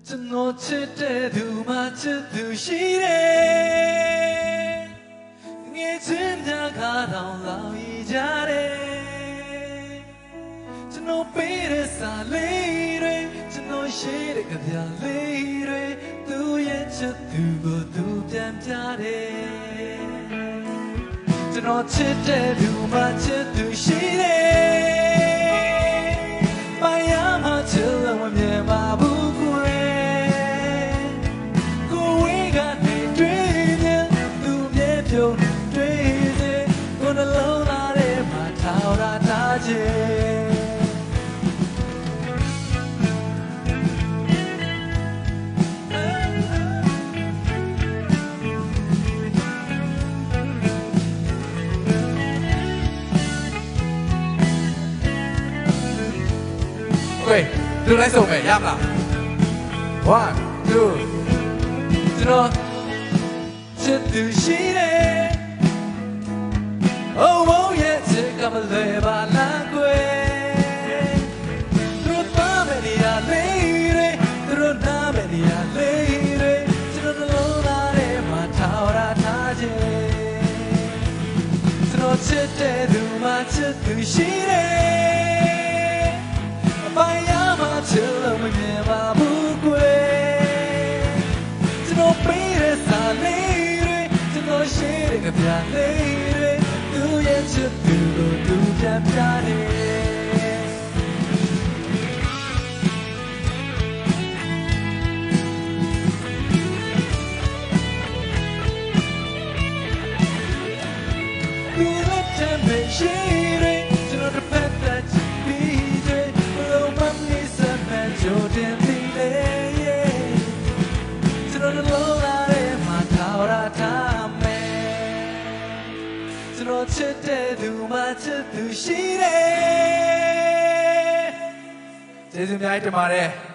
ကျွန်တော်ချစ်တဲ့သူမှချစ်သူရှိတယ်ငယ်ချင်းများကတော့လောင်ရည်ကြတယ်ကျွန်တော်ပေးတဲ့စာလေးတွေကျွန်တော်ရှိတဲ့ကြပြလေးတွေသူရဲ့ချစ်သူကိုသူပြန်ပြတယ်ကျွန်တော်ချစ်တဲ့သူမှချစ်သူရှိတယ်ဘာရမှချစ်လို့မမြင်ပါဘူးလူလိုက်ဆုံးမယ်ရမလား 1 2ကျွန်တော်ချစ်သူရှိတယ် Oh oh yeah ချစ်ကမလဲပါလားကွယ်သူတို့သားမယ်နေရာလေးတွေသူတို့နားမယ်နေရာလေးတွေကျွန်တော်နှလုံးသားထဲမှာထောက်ရထားခြင်းကျွန်တော်ချစ်တဲ့သူမှချစ်သူရှိတယ်ချစ်လို့မမြင်ပါဘူးကွယ်ကျွန်တော်ပေးတဲ့စာလေးတွေကျွန်တော်ရှိတဲ့ကြပြလေးတွေသူရဲ့ချစ်သူကိုသူပြန်ပြတယ်သူလက်ထက်မှာရှိတယ်ကျွန်တော်တစ်ဖက်သက်ချစ်ပြီးတယ်ဘလို့မှမနေစမ်းကြိုတင်ပြီးလေကျွန်တော်လုံးလာတဲ့မှာထောက်ရထားမယ်ကျွန်တော်ချစ်တဲ့သူမှချစ်သူရှိတယ်ကျေးဇူးများတင်ပါတယ်